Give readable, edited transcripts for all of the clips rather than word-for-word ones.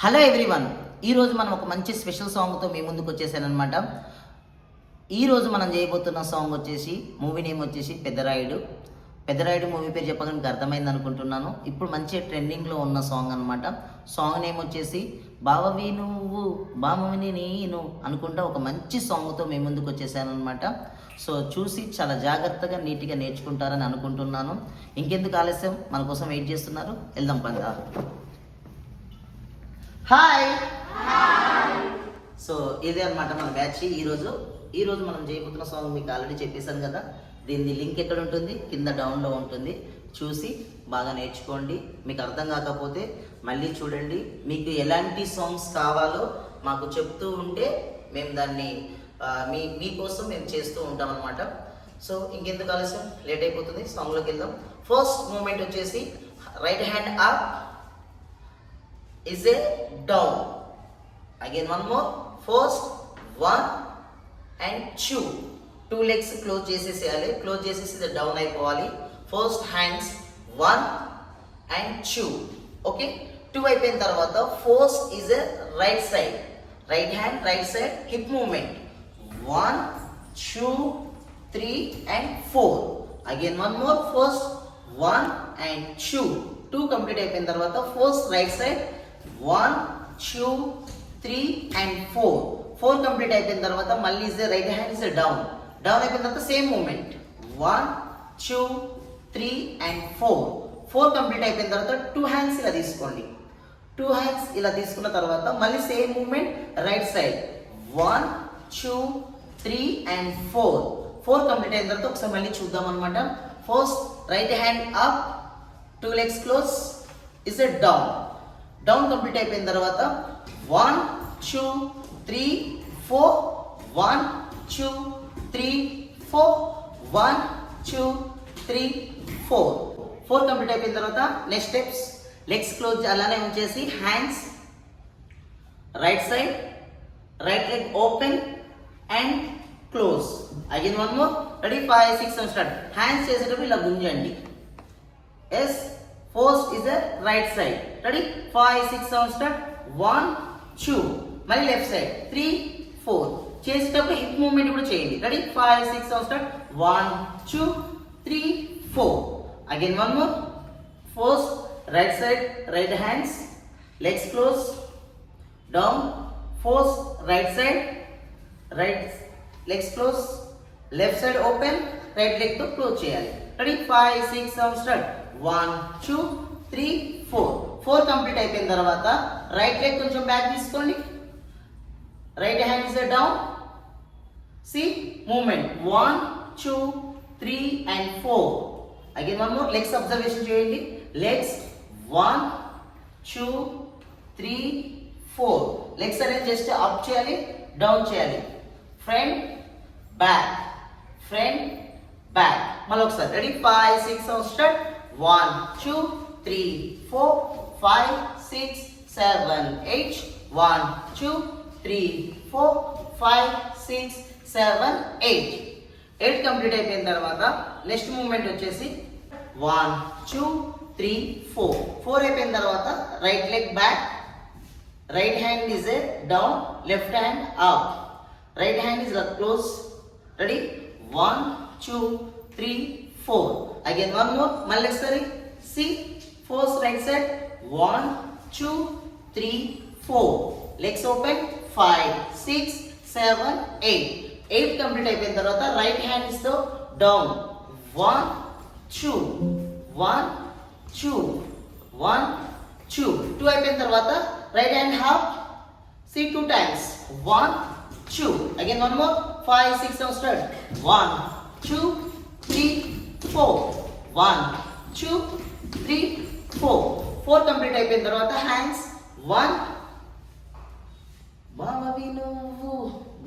Hello everyone, ఈరోజు మనం ఒక మంచి స్పెషల్ సాంగ్తో మీ ముందుకు వచ్చేసానమాట. ఈరోజు మనం చేయబోతున్న సాంగ్ వచ్చేసి, మూవీ నేమ్ వచ్చేసి పెద్దరాయుడు మూవీ పేరు చెప్పగా మీకు అర్థమైంది అనుకుంటున్నాను. ఇప్పుడు మంచి ట్రెండింగ్లో ఉన్న సాంగ్ అనమాట. సాంగ్ నేమ్ వచ్చేసి బావవి నువ్వు బామవిని నేను అనుకుంటా ఒక మంచి సాంగ్తో మీ ముందుకు వచ్చేసాను అనమాట. సో చూసి చాలా జాగ్రత్తగా నీట్గా నేర్చుకుంటారని అనుకుంటున్నాను. ఇంకెందుకు ఆలస్యం, మన కోసం వెయిట్ చేస్తున్నారు, వెళ్దాం పద. హాయ్. సో ఇదే అనమాట మన బ్యాచ్. ఈరోజు మనం చేయబోతున్న సాంగ్ మీకు ఆల్రెడీ చెప్పేశాను కదా. దీని లింక్ ఎక్కడ ఉంటుంది, కింద డౌన్లో ఉంటుంది. చూసి బాగా నేర్చుకోండి. మీకు అర్థం కాకపోతే మళ్ళీ చూడండి. మీకు ఎలాంటి సాంగ్స్ కావాలో మాకు చెప్తూ ఉంటే మేము దాన్ని మీకోసం మేము చేస్తూ ఉంటాం అనమాట. సో ఇంకెందుకు ఆలస్యం, లేట్ అయిపోతుంది, సాంగ్లోకి వెళ్దాం. ఫస్ట్ మూమెంట్ వచ్చేసి right hand up is a down. Again one more. First one and two legs close చేసేసేయాలి. క్లోజ్ చేసేసి డౌన్ అయిపోవాలి. First hands 1 and 2. ఓకే, 2 అయిపోయిన తర్వాత first is a right side, right hand right side hip movement 1 2 3 and 4. Again one more. First 1 and 2 complete అయిపోయిన తర్వాత first right side 1 2 3 and 4 complete అయిపోయిన తర్వాత మళ్ళీ is right hand is down అయిపోయిన తర్వాత same movement 1 2 3 and 4 complete అయిపోయిన తర్వాత 2 hands ఇలా తీసుకోండి. 2 హ్యాండ్స్ ఇలా తీసుకున్న తర్వాత మళ్ళీ same movement right side 1 2 3 and 4 complete అయిన తర్వాత ఒకసారి మళ్ళీ చూద్దాం అనమాట. First right hand up, 2 legs close is down complete అయిపోయిన తర్వాత 1 2 3 4 1 2 3 4 1 2 3 4 కంప్లీట్ అయిపోయిన తర్వాత నెక్స్ట్ స్టెప్స్ లెగ్స్ క్లోజ్ అలానే ఉంచేసి hands right side, right leg open and close. Again one more. Ready 5 6 7 start. Hands చేసేటప్పుడు ఇలా గుంజండి. Yes. First is a right side. Ready? 5 6 7 start. 1 2. మళ్ళీ left side 3 4. చేసేటప్పుడు హిప్ మూవ్మెంట్ కూడా చేయండి. Ready 5 6 7 start. 1 2 3 4. Again one more. First right side right hands legs close down. First right side right legs close, left side open, right leg తో close చేయాలి. Ready 5 6 7 start. 1 2 3 4 complete అయిపోయిన తర్వాత right leg కొంచెం back తీసుకోండి. Right hand is down. See movement 1 2 3 and 4. Again one more. Legs observation చేయండి. Legs 1 2 3 4. Legs అనేది just up చేయాలి, down చేయాలి. Front back, front back. మళ్ళీ ఒకసారి. Ready 5 6 7 start. 1 2 3 4 5 6 7 8. 1 2 3 4 5 6 7 8 కంప్లీట్ అయిపోయిన తర్వాత నెక్స్ట్ మూమెంట్ వచ్చేసి 1 2 3 4 అయిపోయిన తర్వాత right leg back, right hand is down, left hand up, right hand is close. Ready 1 2 3 4. Again one more. మళ్ళీ ఒకసారి. See first right side 1 2 3 4. Legs open 5 6 7 8 complete అయిపోయిన తర్వాత రైట్ హ్యాండ్ ఇస్ డౌన్ 1 2 1 2 1 2 అయిపోయిన తర్వాత right hand half. See 2 times 1 2. Again one more. 5 6 7 start. 1 2 3 4 1 2 3 4 complete అయిపోయిన తర్వాత hands 1 బావవి నువ్వు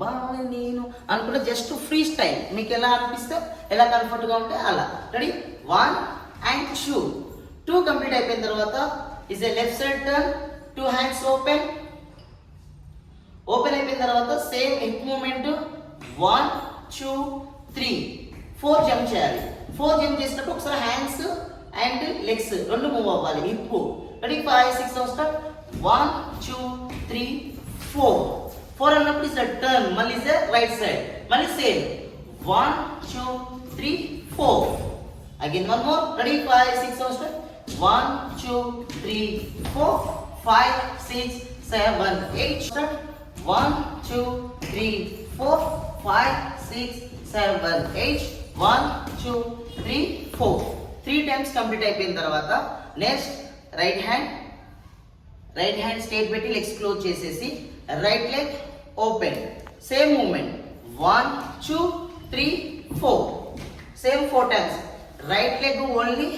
బావవి నేను అనుకుంటే జస్ట్ ఫ్రీ స్టైల్, మీకు ఎలా అనిపిస్తే ఎలా కంఫర్ట్గా ఉంటే అలా. రెడీ 1 and 2 కంప్లీట్ అయిపోయిన తర్వాత is a left side turn, 2 hands open అయిపోయిన తర్వాత సేమ్ హిప్ మూమెంట్ 1 2 3 4 జంప్ చేయాలి. 4 జంప్ చేసినప్పుడు ఒకసారి హ్యాండ్స్ అండ్ లెగ్స్ రెండు మూవ్ అవ్వాలి. హిప్. Ready 5 6 7 start. 1 2 3 4 4 అన్నప్పుడు ఇస్ టర్న్ మళ్ళీ ఇస్ రైట్ సైడ్ మళ్ళీ same 1 2 3 4 again one more ready 5 6 7 start 1 2 3 4 5 6 7 8 start 1 2 3 4 5 6 7 8 1 2 3 4 3 times complete అయిపోయిన తర్వాత నెక్స్ట్ రైట్ హ్యాండ్ స్ట్రైట్ పెట్టి లెగ్స్ క్లోజ్ చేసేసి right leg open same movement 1 2 3 4 same 4 times right leg only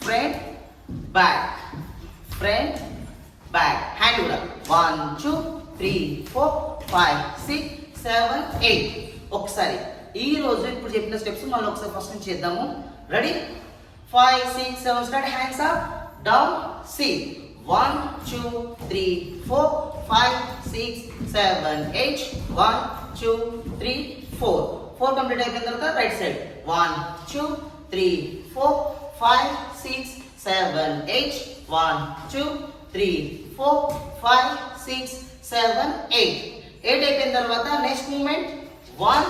front back hand కూడా 1 2 3 4 5 6 7 8 ఒకసారి ఈ రోజు ఇప్పుడు చెప్పిన స్టెప్స్ మళ్ళీ ఒకసారి ఫస్ట్ నుంచి చేద్దాము ready 5 6 7 start hands up down సి 1 2 3 4 5 6 7 8 1 2 3 4 4 కంప్లీట్ అయిపోయిన తర్వాత రైట్ సైడ్ 1 2 3 4 5 6 7 8 1 2 3 4 5 6 7 8 8 అయిపోయిన తర్వాత నెక్స్ట్ మూమెంట్ 1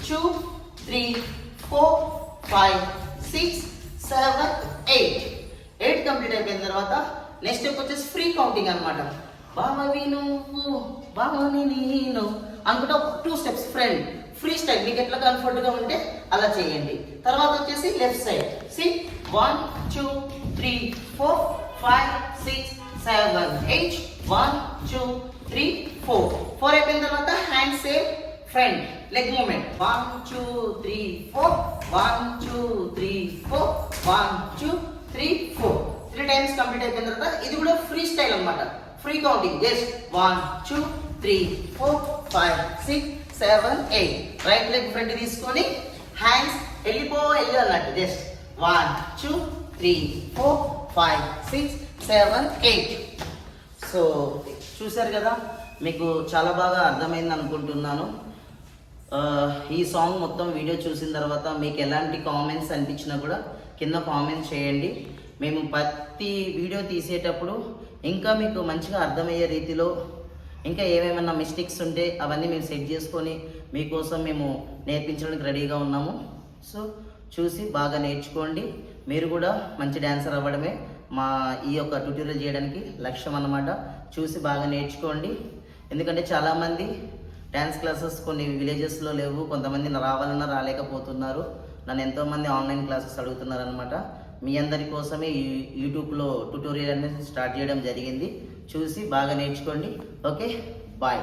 2 3 4 5 6 7 8 కంప్లీట్ అయిపోయిన తర్వాత నెక్స్ట్ స్టెప్ వచ్చేసి ఫ్రీ కౌంటింగ్ అనమాట బావవి నువ్వు బావని నేను అనుకుంటా 2 స్టెప్స్ ఫ్రీ స్టైల్ మీకు ఎట్లా కంఫర్ట్గా ఉంటే అలా చేయండి తర్వాత వచ్చేసి లెఫ్ట్ సైడ్ సి 1 2 3 4 5 6 7 8 1 2 3 4 4 అయిపోయిన తర్వాత hand same front leg moment 1 2 3 4 1 2 3 4 1 2 3 4 3 times complete అయిపోయిన తర్వాత ఇది కూడా ఫ్రీ స్టైల్ అన్నమాట free counting just 1 2 3 4 5 6 7 8 right leg front తీసుకొని హ్యాండ్స్ వెళ్ళిపో అన్నట్టు జస్ట్ 1 2 3 4 5 6 7 8 సో చూసారు కదా మీకు చాలా బాగా అర్థమైంది అనుకుంటున్నాను ఈ సాంగ్ మొత్తం వీడియో చూసిన తర్వాత మీకు ఎలాంటి కామెంట్స్ అనిపించినా కూడా కింద కామెంట్స్ చేయండి మేము ప్రతి వీడియో తీసేటప్పుడు ఇంకా మీకు మంచిగా అర్థమయ్యే రీతిలో ఇంకా ఏమేమన్నా మిస్టేక్స్ ఉంటే అవన్నీ మేము సెట్ చేసుకొని మీకోసం మేము నేర్పించడానికి రెడీగా ఉన్నాము సో చూసి బాగా నేర్చుకోండి మీరు కూడా మంచి డ్యాన్సర్ అవ్వడమే మా ఈ యొక్క ట్యూటోరియల్ చేయడానికి లక్ష్యం అన్నమాట చూసి బాగా నేర్చుకోండి ఎందుకంటే చాలామంది డ్యాన్స్ క్లాసెస్ కొన్ని విలేజెస్లో లేవు కొంతమంది రావాలన్నా రాలేకపోతున్నారు నన్ను ఎంతోమంది ఆన్లైన్ క్లాసెస్ అడుగుతున్నారు అనమాట మీ అందరి కోసమే యూట్యూబ్లో ట్యూటోరియల్ అనేది స్టార్ట్ చేయడం జరిగింది చూసి బాగా నేర్చుకోండి ఓకే బాయ్